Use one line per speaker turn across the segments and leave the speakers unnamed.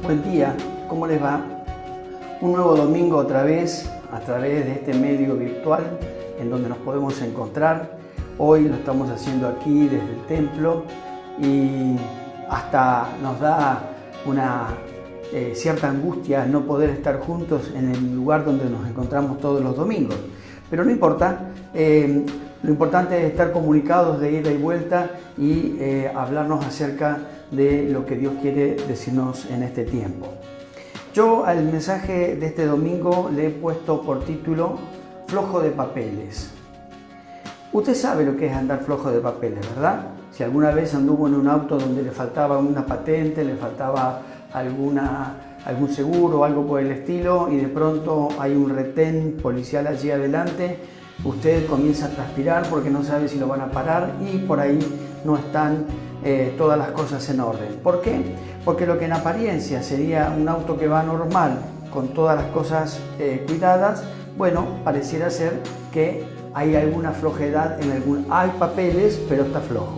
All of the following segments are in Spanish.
Buen día, ¿cómo les va? Un nuevo domingo otra vez a través de este medio virtual en donde nos podemos encontrar. Hoy lo estamos haciendo aquí desde el templo y hasta nos da una cierta angustia no poder estar juntos en el lugar donde nos encontramos todos los domingos. Pero no importa, lo importante es estar comunicados de ida y vuelta y hablarnos acerca de lo que Dios quiere decirnos en este tiempo. Yo al mensaje de este domingo le he puesto por título Flojo de papeles. Usted sabe lo que es andar flojo de papeles, ¿verdad? Si alguna vez anduvo en un auto donde le faltaba una patente, le faltaba algún seguro o algo por el estilo y de pronto hay un retén policial allí adelante, usted comienza a transpirar porque no sabe si lo van a parar y por ahí no están todas las cosas en orden. ¿Por qué? Porque lo que en apariencia sería un auto que va normal, con todas las cosas cuidadas, bueno, pareciera ser que hay alguna flojedad hay papeles, pero está flojo.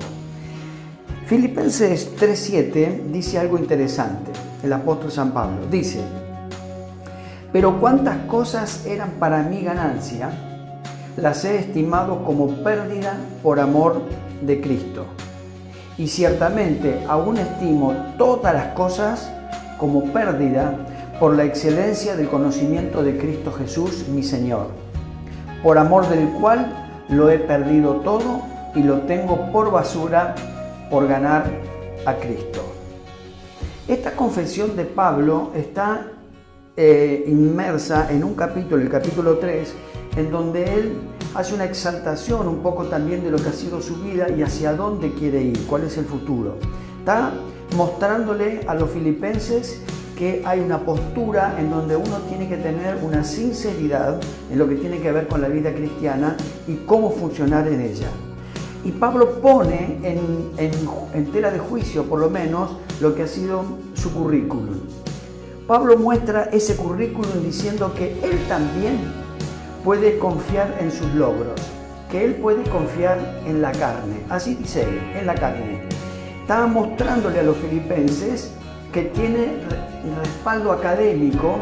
Filipenses 3:7 dice algo interesante, el apóstol San Pablo dice: pero cuántas cosas eran para mí ganancia, las he estimado como pérdida por amor de Cristo. Y ciertamente aún estimo todas las cosas como pérdida por la excelencia del conocimiento de Cristo Jesús, mi Señor, por amor del cual lo he perdido todo y lo tengo por basura por ganar a Cristo. Esta confesión de Pablo está inmersa en un capítulo, el capítulo 3, en donde él hace una exaltación un poco también de lo que ha sido su vida y hacia dónde quiere ir, cuál es el futuro. Está mostrándole a los filipenses que hay una postura en donde uno tiene que tener una sinceridad en lo que tiene que ver con la vida cristiana y cómo funcionar en ella. Y Pablo pone en tela de juicio, por lo menos, lo que ha sido su currículum. Pablo muestra ese currículum diciendo que él también puede confiar en sus logros, que él puede confiar en la carne. Así dice él, en la carne. Está mostrándole a los filipenses que tiene respaldo académico,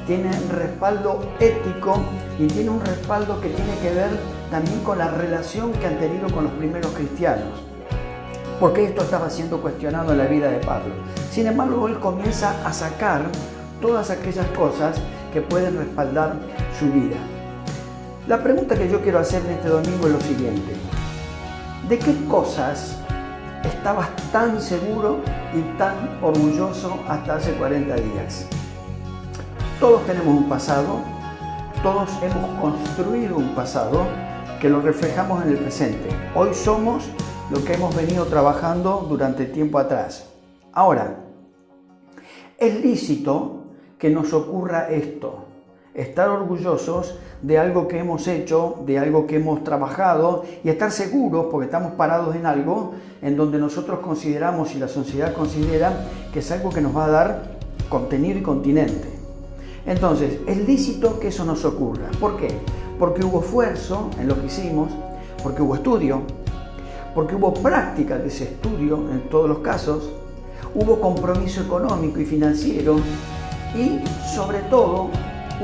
tiene respaldo ético y tiene un respaldo que tiene que ver también con la relación que han tenido con los primeros cristianos. Porque esto estaba siendo cuestionado en la vida de Pablo. Sin embargo, él comienza a sacar todas aquellas cosas que pueden respaldar su vida. La pregunta que yo quiero hacer en este domingo es lo siguiente: ¿de qué cosas estabas tan seguro y tan orgulloso hasta hace 40 días? Todos tenemos un pasado, todos hemos construido un pasado que lo reflejamos en el presente. Hoy somos lo que hemos venido trabajando durante tiempo atrás. Ahora, es lícito que nos ocurra esto, estar orgullosos de algo que hemos hecho, de algo que hemos trabajado y estar seguros porque estamos parados en algo en donde nosotros consideramos y la sociedad considera que es algo que nos va a dar contenido y continente. Entonces, es lícito que eso nos ocurra. ¿Por qué? Porque hubo esfuerzo en lo que hicimos, porque hubo estudio, porque hubo práctica de ese estudio en todos los casos, hubo compromiso económico y financiero y, sobre todo,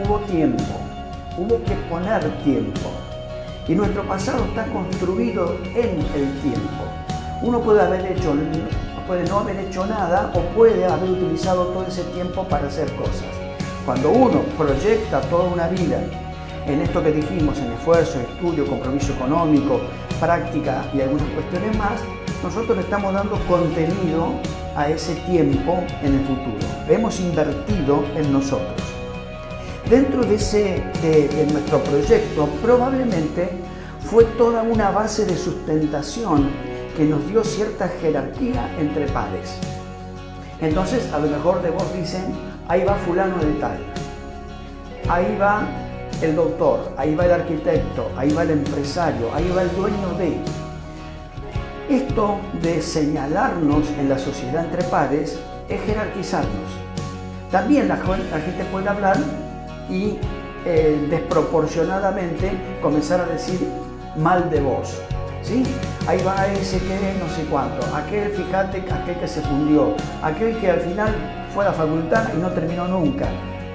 hubo tiempo. Hubo que poner tiempo. Y nuestro pasado está construido en el tiempo. Uno puede no haber hecho nada o puede haber utilizado todo ese tiempo para hacer cosas. Cuando uno proyecta toda una vida en esto que dijimos, en esfuerzo, estudio, compromiso económico, práctica y algunas cuestiones más, nosotros le estamos dando contenido a ese tiempo en el futuro. Hemos invertido en nosotros. Dentro de nuestro proyecto probablemente fue toda una base de sustentación que nos dio cierta jerarquía entre pares. Entonces a lo mejor de vos dicen, ahí va fulano de tal, ahí va el doctor, ahí va el arquitecto, ahí va el empresario, ahí va el dueño de. Esto de señalarnos en la sociedad entre pares es jerarquizarnos. También la gente puede hablar y desproporcionadamente comenzar a decir mal de vos. ¿sí? Ahí va ese que no sé cuánto, aquel, fíjate, aquel que se fundió, aquel que al final fue a la facultad y no terminó nunca.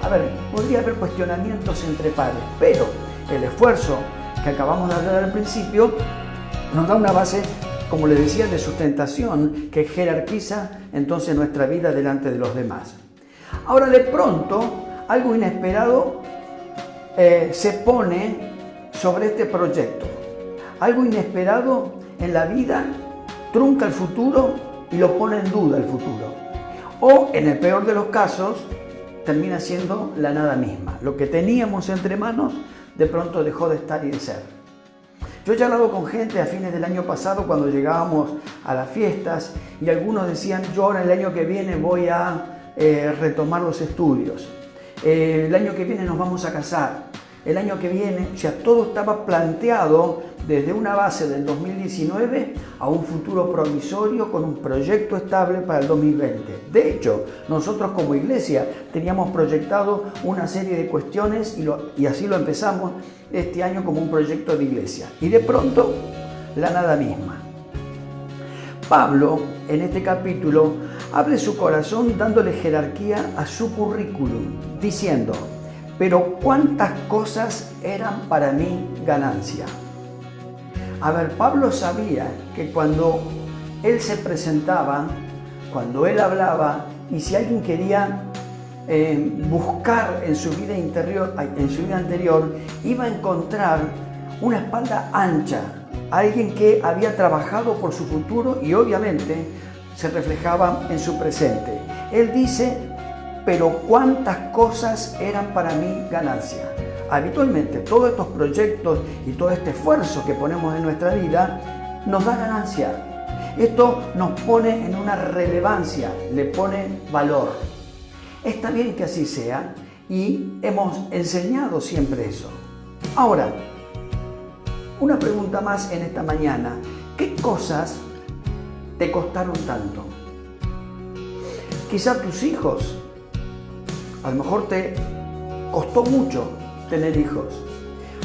A ver, podría haber cuestionamientos entre pares, pero el esfuerzo que acabamos de hablar al principio nos da una base, como les decía, de sustentación que jerarquiza entonces nuestra vida delante de los demás. Ahora, de pronto, algo inesperado se pone sobre este proyecto. Algo inesperado en la vida trunca el futuro y lo pone en duda el futuro. O, en el peor de los casos, termina siendo la nada misma. Lo que teníamos entre manos de pronto dejó de estar y de ser. Yo he charlado con gente a fines del año pasado cuando llegábamos a las fiestas y algunos decían, yo ahora el año que viene voy a retomar los estudios. El año que viene nos vamos a casar. El año que viene, o sea, todo estaba planteado desde una base del 2019 a un futuro provisorio con un proyecto estable para el 2020. De hecho, nosotros como iglesia teníamos proyectado una serie de cuestiones y así lo empezamos este año como un proyecto de iglesia. Y de pronto, la nada misma. Pablo, en este capítulo, abre su corazón dándole jerarquía a su currículum, diciendo, pero cuántas cosas eran para mí ganancia. A ver, Pablo sabía que cuando él se presentaba, cuando él hablaba, y si alguien quería buscar en su vida anterior, iba a encontrar una espalda ancha, alguien que había trabajado por su futuro y obviamente se reflejaba en su presente. Él dice, pero cuántas cosas eran para mí ganancia. Habitualmente todos estos proyectos y todo este esfuerzo que ponemos en nuestra vida nos da ganancia. Esto nos pone en una relevancia, le pone valor. Está bien que así sea y hemos enseñado siempre eso. Ahora, una pregunta más en esta mañana. ¿Qué cosas te costaron tanto? Quizá tus hijos. A lo mejor te costó mucho tener hijos.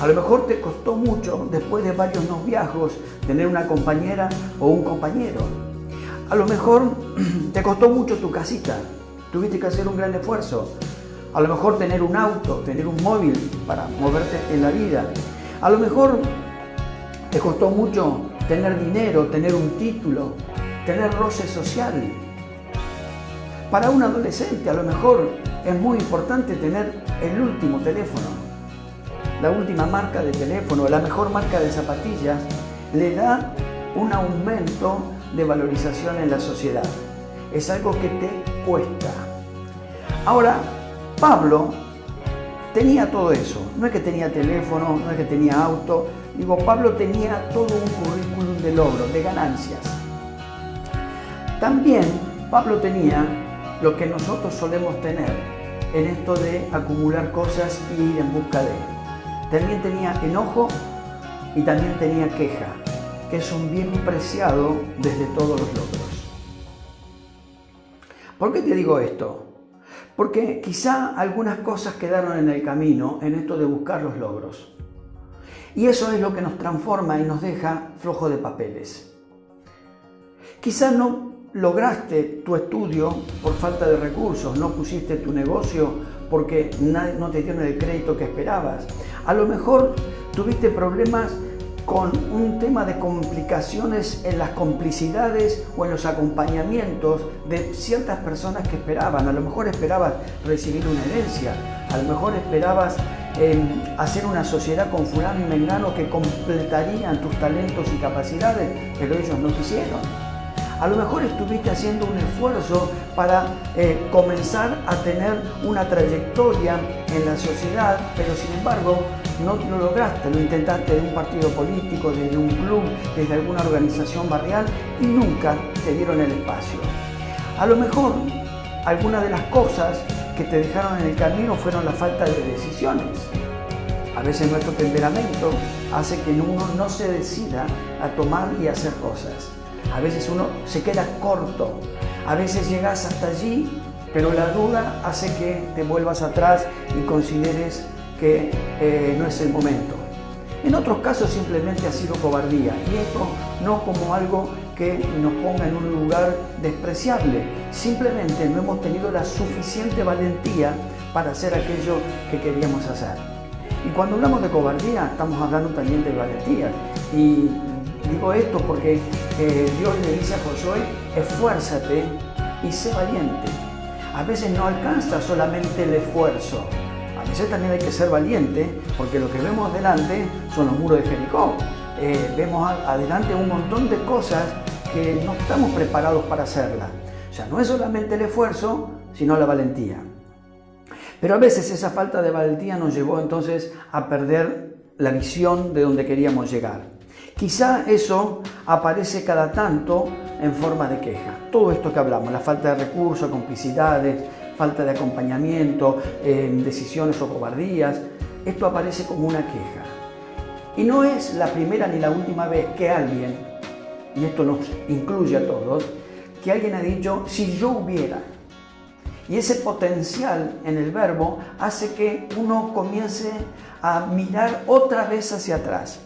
A lo mejor te costó mucho, después de varios noviazgos, tener una compañera o un compañero. A lo mejor te costó mucho tu casita. Tuviste que hacer un gran esfuerzo. A lo mejor tener un auto, tener un móvil para moverte en la vida. A lo mejor te costó mucho tener dinero, tener un título, tener roce social. Para un adolescente a lo mejor es muy importante tener el último teléfono, la última marca de teléfono, la mejor marca de zapatillas, le da un aumento de valorización en la sociedad. Es algo que te cuesta. Ahora, Pablo tenía todo eso. No es que tenía teléfono, no es que tenía auto. Pablo tenía todo un currículum de logro, de ganancias. También Pablo tenía lo que nosotros solemos tener en esto de acumular cosas y ir en busca de. También tenía enojo y también tenía queja, que es un bien preciado desde todos los logros. ¿Por qué te digo esto? Porque quizá algunas cosas quedaron en el camino en esto de buscar los logros. Y eso es lo que nos transforma y nos deja flojo de papeles. Quizá no lograste tu estudio por falta de recursos, no pusiste tu negocio porque no te dieron el crédito que esperabas. A lo mejor tuviste problemas con un tema de complicaciones en las complicidades o en los acompañamientos de ciertas personas que esperaban. A lo mejor esperabas recibir una herencia, a lo mejor esperabas hacer una sociedad con fulano y mengano que completarían tus talentos y capacidades, pero ellos no quisieron. A lo mejor estuviste haciendo un esfuerzo para comenzar a tener una trayectoria en la sociedad, pero sin embargo no lo lograste. Lo intentaste de un partido político, desde un club, desde alguna organización barrial y nunca te dieron el espacio. A lo mejor algunas de las cosas que te dejaron en el camino fueron la falta de decisiones. A veces nuestro temperamento hace que uno no se decida a tomar y hacer cosas. A veces uno se queda corto, a veces llegas hasta allí, pero la duda hace que te vuelvas atrás y consideres que no es el momento. En otros casos simplemente ha sido cobardía, y esto no como algo que nos ponga en un lugar despreciable, simplemente no hemos tenido la suficiente valentía para hacer aquello que queríamos hacer. Y cuando hablamos de cobardía, estamos hablando también de valentía. Y digo esto porque Dios le dice a Josué: esfuérzate y sé valiente. A veces no alcanza solamente el esfuerzo, a veces también hay que ser valiente, porque lo que vemos delante son los muros de Jericó. Vemos adelante un montón de cosas que no estamos preparados para hacerlas. O sea, no es solamente el esfuerzo, sino la valentía. Pero a veces esa falta de valentía nos llevó entonces a perder la visión de donde queríamos llegar. Quizá eso aparece cada tanto en forma de queja. Todo esto que hablamos, la falta de recursos, complicidades, falta de acompañamiento, decisiones o cobardías, esto aparece como una queja. Y no es la primera ni la última vez que alguien, y esto nos incluye a todos, que alguien ha dicho: si yo hubiera. Y ese potencial en el verbo hace que uno comience a mirar otra vez hacia atrás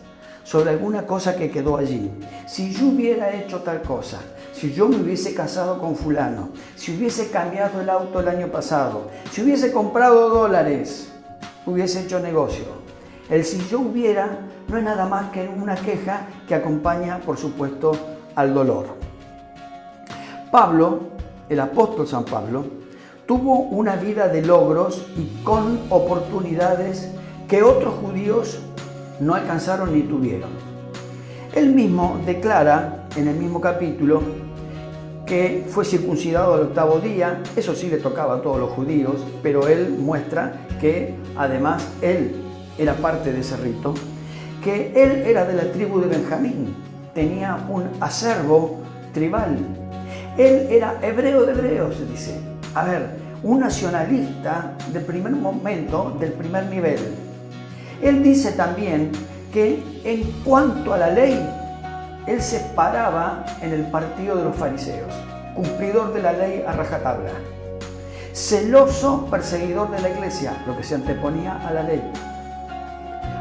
sobre alguna cosa que quedó allí. Si yo hubiera hecho tal cosa, si yo me hubiese casado con fulano, si hubiese cambiado el auto el año pasado, si hubiese comprado dólares, hubiese hecho negocio. El si yo hubiera no es nada más que una queja que acompaña, por supuesto, al dolor. Pablo, el apóstol San Pablo, tuvo una vida de logros y con oportunidades que otros judíos no alcanzaron ni tuvieron. Él mismo declara en el mismo capítulo que fue circuncidado al 8º día. Eso sí le tocaba a todos los judíos, pero él muestra que además él era parte de ese rito, que él era de la tribu de Benjamín, tenía un acervo tribal. Él era hebreo de hebreos, se dice. A ver, un nacionalista del primer momento, del primer nivel. Él dice también que en cuanto a la ley, él se paraba en el partido de los fariseos, cumplidor de la ley a rajatabla, celoso perseguidor de la iglesia, lo que se anteponía a la ley.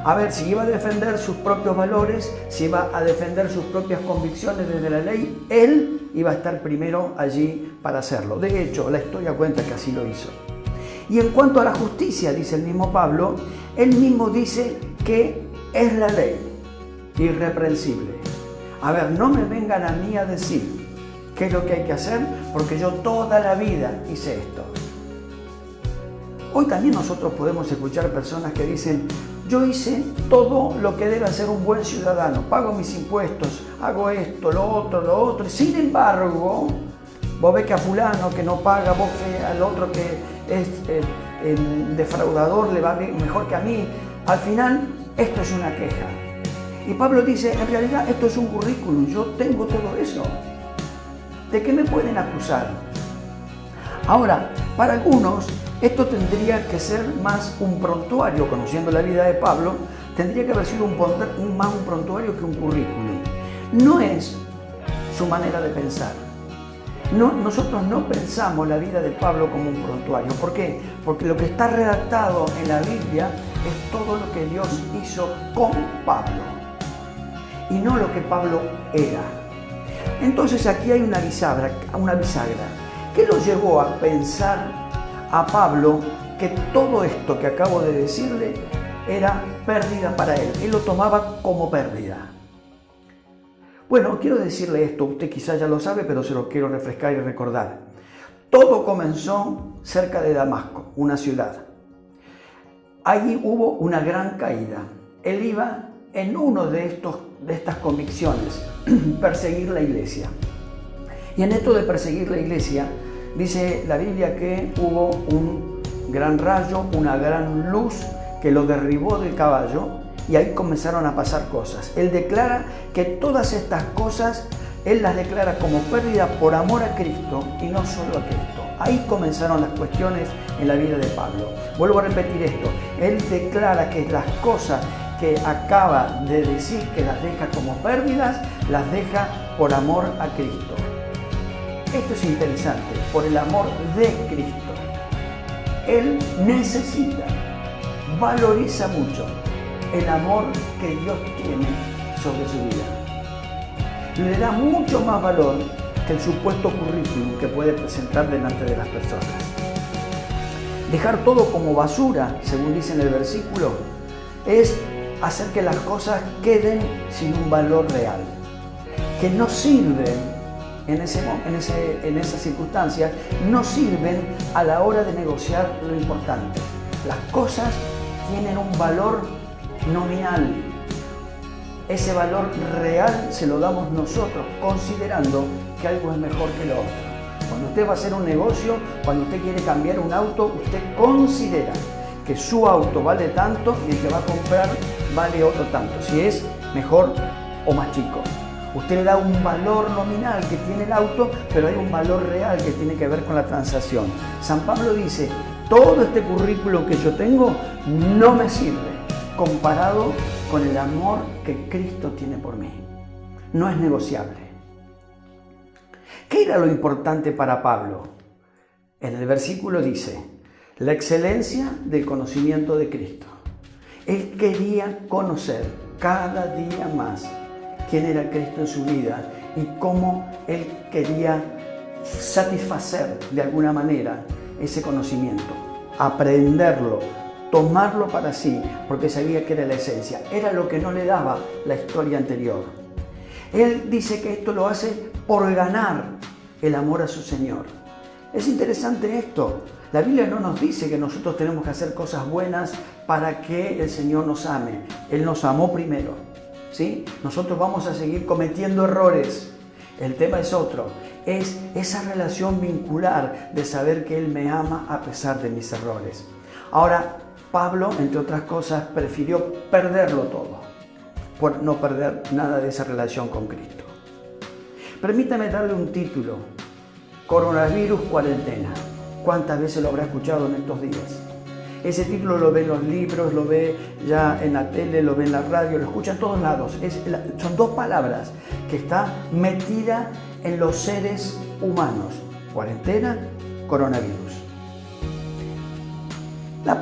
A ver, si iba a defender sus propios valores, si iba a defender sus propias convicciones desde la ley, él iba a estar primero allí para hacerlo. De hecho, la historia cuenta que así lo hizo. Y en cuanto a la justicia, dice el mismo Pablo, él mismo dice que es la ley, irreprensible. A ver, no me vengan a mí a decir qué es lo que hay que hacer, porque yo toda la vida hice esto. Hoy también nosotros podemos escuchar personas que dicen: yo hice todo lo que debe hacer un buen ciudadano, pago mis impuestos, hago esto, lo otro. Sin embargo, vos ves que a fulano que no paga, vos ves al otro que es defraudador, le va mejor que a mí. Al final, esto es una queja. Y Pablo dice: en realidad esto es un currículum, yo tengo todo eso. ¿De qué me pueden acusar? Ahora, para algunos, esto tendría que ser más un prontuario. Conociendo la vida de Pablo, tendría que haber sido más un prontuario que un currículum. No es su manera de pensar. Nosotros no pensamos la vida de Pablo como un prontuario. ¿Por qué? Porque lo que está redactado en la Biblia es todo lo que Dios hizo con Pablo y no lo que Pablo era. Entonces aquí hay una bisagra. ¿Qué lo llevó a pensar a Pablo que todo esto que acabo de decirle era pérdida para él? Él lo tomaba como pérdida. Bueno, quiero decirle esto, usted quizás ya lo sabe, pero se lo quiero refrescar y recordar. Todo comenzó cerca de Damasco, una ciudad. Allí hubo una gran caída. Él iba en uno de estas convicciones, perseguir la iglesia. Y en esto de perseguir la iglesia, dice la Biblia que hubo un gran rayo, una gran luz que lo derribó del caballo, y ahí comenzaron a pasar cosas. Él declara que todas estas cosas, él las declara como pérdida por amor a Cristo y no solo a Cristo. Ahí comenzaron las cuestiones en la vida de Pablo. Vuelvo a repetir esto. Él declara que las cosas que acaba de decir que las deja como pérdidas, las deja por amor a Cristo. Esto es interesante, por el amor de Cristo. Él necesita, valoriza mucho el amor que Dios tiene sobre su vida. Le da mucho más valor que el supuesto currículum que puede presentar delante de las personas. Dejar todo como basura, según dice en el versículo, es hacer que las cosas queden sin un valor real, que no sirven en esas circunstancias, no sirven a la hora de negociar lo importante. Las cosas tienen un valor nominal. Ese valor real se lo damos nosotros, considerando que algo es mejor que lo otro. Cuando usted va a hacer un negocio, cuando usted quiere cambiar un auto, usted considera que su auto vale tanto y el que va a comprar vale otro tanto, si es mejor o más chico. Usted le da un valor nominal que tiene el auto, pero hay un valor real que tiene que ver con la transacción. San Pablo dice, todo este currículo que yo tengo no me sirve comparado con el amor que Cristo tiene por mí. No es negociable. ¿Qué era lo importante para Pablo? En el versículo dice, la excelencia del conocimiento de Cristo. Él quería conocer cada día más quién era Cristo en su vida y cómo él quería satisfacer de alguna manera ese conocimiento, aprenderlo, tomarlo para sí, porque sabía que era la esencia, era lo que no le daba la historia anterior. Él dice que esto lo hace por ganar el amor a su Señor. Es interesante esto. La Biblia no nos dice que nosotros tenemos que hacer cosas buenas para que el Señor nos ame. Él nos amó primero, ¿sí? Nosotros vamos a seguir cometiendo errores. El tema es otro. Es esa relación vincular de saber que Él me ama a pesar de mis errores. Ahora, Pablo, entre otras cosas, prefirió perderlo todo por no perder nada de esa relación con Cristo. Permítame darle un título. Coronavirus cuarentena. ¿Cuántas veces lo habrá escuchado en estos días? Ese título lo ve en los libros, lo ve ya en la tele, lo ve en la radio, lo escucha en todos lados. Son dos palabras que está metida en los seres humanos. Cuarentena, coronavirus. La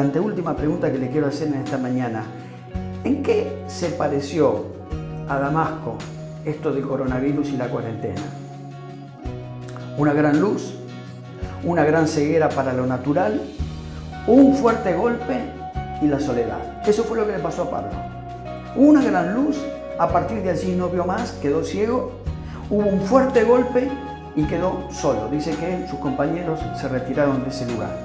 anteúltima pregunta que le quiero hacer en esta mañana. ¿En qué se pareció a Damasco esto del coronavirus y la cuarentena? Una gran luz, una gran ceguera para lo natural, un fuerte golpe y la soledad. Eso fue lo que le pasó a Pablo. Una gran luz, a partir de allí no vio más, quedó ciego, hubo un fuerte golpe y quedó solo. Dice que sus compañeros se retiraron de ese lugar.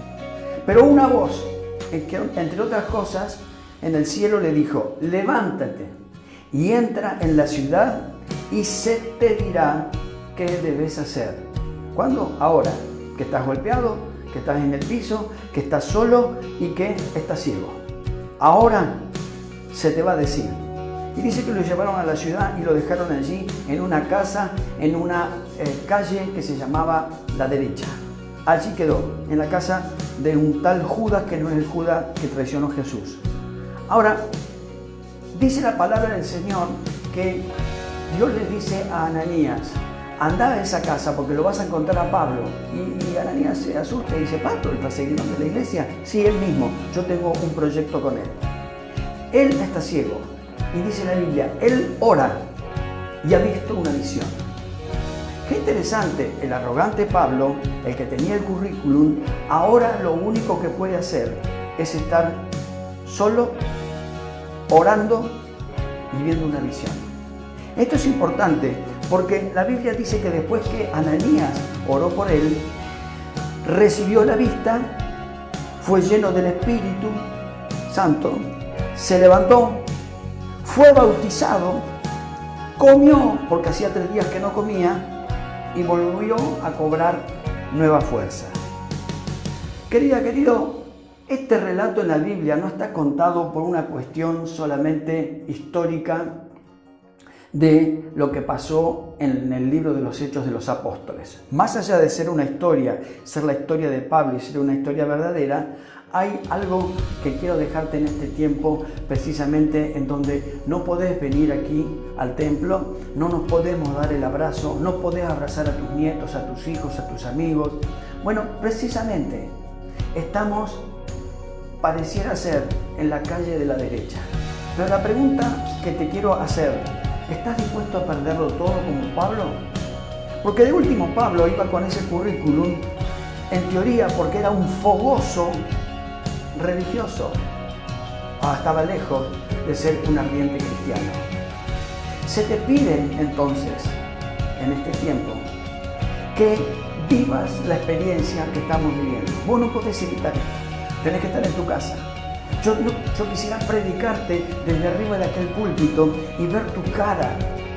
Pero una voz, entre otras cosas, en el cielo le dijo, levántate y entra en la ciudad y se te dirá qué debes hacer. ¿Cuándo? Ahora, que estás golpeado, que estás en el piso, que estás solo y que estás ciego. Ahora se te va a decir. Y dice que lo llevaron a la ciudad y lo dejaron allí en una casa, en una calle que se llamaba La Derecha. Allí quedó, en la casa de un tal Judas que no es el Judas que traicionó a Jesús. Ahora, dice la palabra del Señor que Dios le dice a Ananías, anda a esa casa porque lo vas a encontrar a Pablo. Y Ananías se asusta y dice, ¿Pablo, el perseguidor de la iglesia? Sí, él mismo, yo tengo un proyecto con él. Él está ciego y dice la Biblia, él ora y ha visto una visión. Qué interesante, el arrogante Pablo, el que tenía el currículum, ahora lo único que puede hacer es estar solo, orando y viendo una visión. Esto es importante porque la Biblia dice que después que Ananías oró por él, recibió la vista, fue lleno del Espíritu Santo, se levantó, fue bautizado, comió, porque hacía 3 días que no comía, y volvió a cobrar nueva fuerza. Querido, este relato en la Biblia no está contado por una cuestión solamente histórica de lo que pasó en el libro de los Hechos de los Apóstoles. Más allá de ser una historia, ser la historia de Pablo y ser una historia verdadera, hay algo que quiero dejarte en este tiempo, precisamente en donde no podés venir aquí al templo, no nos podemos dar el abrazo, no podés abrazar a tus nietos, a tus hijos, a tus amigos. Bueno, precisamente estamos pareciera ser en la calle de la derecha. Pero la pregunta que te quiero hacer, ¿estás dispuesto a perderlo todo como Pablo? Porque de último Pablo iba con ese currículum, en teoría porque era un fogoso religioso. Estaba lejos de ser un ardiente cristiano. Se te pide entonces, en este tiempo, que vivas la experiencia que estamos viviendo. Vos no podés evitar esto, tenés que estar en tu casa. Yo quisiera predicarte desde arriba de aquel púlpito y ver tu cara,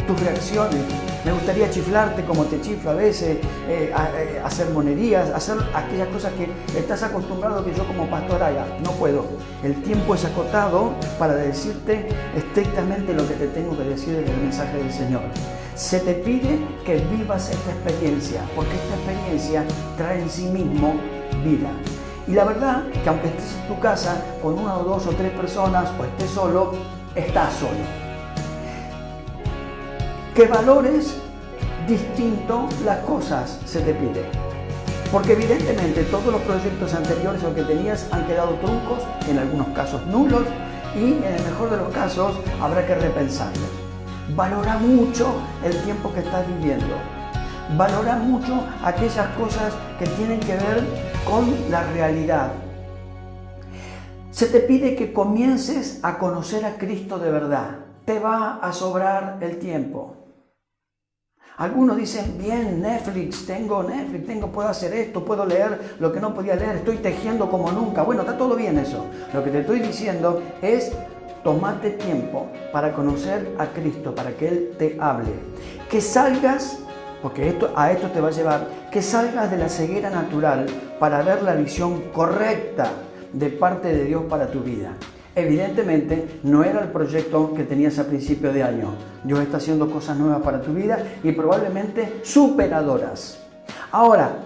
tus reacciones. Me gustaría chiflarte como te chiflo a veces, hacer monerías, hacer aquellas cosas que estás acostumbrado que yo como pastor haga. No puedo. El tiempo es acotado para decirte estrictamente lo que te tengo que decir en el mensaje del Señor. Se te pide que vivas esta experiencia, porque esta experiencia trae en sí mismo vida. Y la verdad que aunque estés en tu casa con una o dos o tres personas o estés solo, estás solo. Que valores distinto las cosas se te pide. Porque evidentemente todos los proyectos anteriores o que tenías han quedado truncos, en algunos casos nulos, y en el mejor de los casos habrá que repensarlos. Valora mucho el tiempo que estás viviendo. Valora mucho aquellas cosas que tienen que ver con la realidad. Se te pide que comiences a conocer a Cristo de verdad. Te va a sobrar el tiempo. Algunos dicen, bien, Netflix, puedo hacer esto, puedo leer lo que no podía leer, estoy tejiendo como nunca. Bueno, está todo bien eso. Lo que te estoy diciendo es, tómate tiempo para conocer a Cristo, para que Él te hable. Que salgas, porque a esto te va a llevar, que salgas de la ceguera natural para ver la visión correcta de parte de Dios para tu vida. Evidentemente no era el proyecto que tenías a principio de año. Dios está haciendo cosas nuevas para tu vida y probablemente superadoras. Ahora,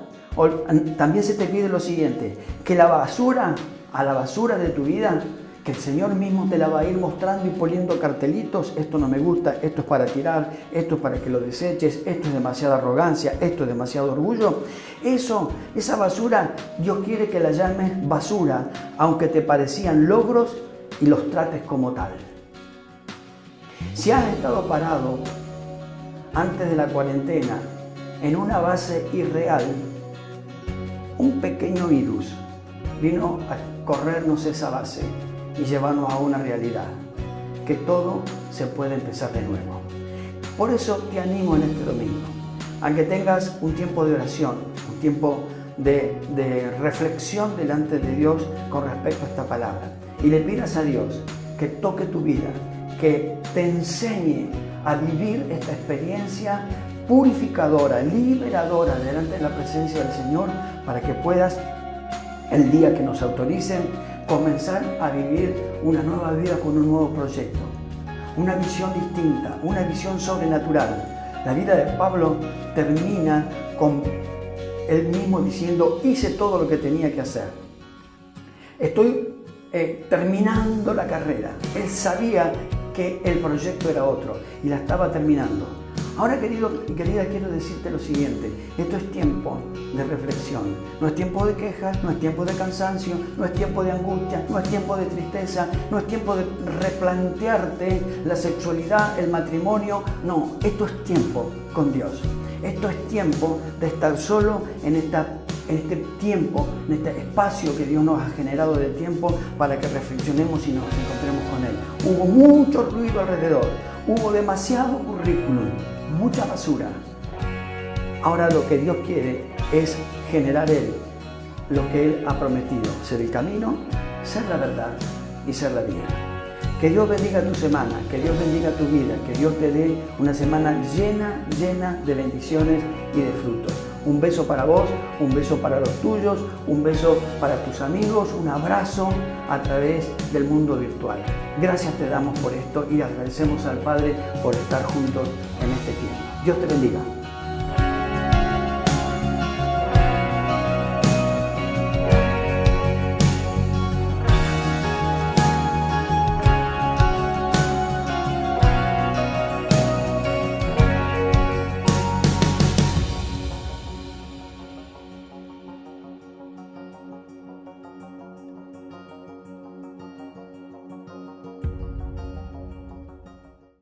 también se te pide lo siguiente, que a la basura de tu vida, que el Señor mismo te la va a ir mostrando y poniendo cartelitos, esto no me gusta, esto es para tirar, esto es para que lo deseches, esto es demasiada arrogancia, esto es demasiado orgullo. Esa basura, Dios quiere que la llames basura, aunque te parecían logros y los trates como tal. Si has estado parado antes de la cuarentena en una base irreal, un pequeño virus vino a corrernos esa base y llevarnos a una realidad, que todo se puede empezar de nuevo. Por eso te animo en este domingo, a que tengas un tiempo de oración, un tiempo de reflexión delante de Dios con respecto a esta palabra. Y le pidas a Dios que toque tu vida, que te enseñe a vivir esta experiencia purificadora, liberadora delante de la presencia del Señor, para que puedas, el día que nos autoricen, comenzar a vivir una nueva vida con un nuevo proyecto, una visión distinta, una visión sobrenatural. La vida de Pablo termina con él mismo diciendo, hice todo lo que tenía que hacer. Estoy terminando la carrera. Él sabía que el proyecto era otro y la estaba terminando. Ahora, querido y querida, quiero decirte lo siguiente. Esto es tiempo de reflexión. No es tiempo de quejas, no es tiempo de cansancio, no es tiempo de angustia, no es tiempo de tristeza, no es tiempo de replantearte la sexualidad, el matrimonio. No, esto es tiempo con Dios. Esto es tiempo de estar solo en este tiempo, en este espacio que Dios nos ha generado de tiempo para que reflexionemos y nos encontremos con Él. Hubo mucho ruido alrededor, hubo demasiado currículum, mucha basura. Ahora lo que Dios quiere es generar Él lo que Él ha prometido, ser el camino, ser la verdad y ser la vida. Que Dios bendiga tu semana, que Dios bendiga tu vida, que Dios te dé una semana llena de bendiciones y de frutos. Un beso para vos, un beso para los tuyos, un beso para tus amigos, un abrazo a través del mundo virtual. Gracias te damos por esto y agradecemos al Padre por estar juntos en este tiempo. Dios te bendiga.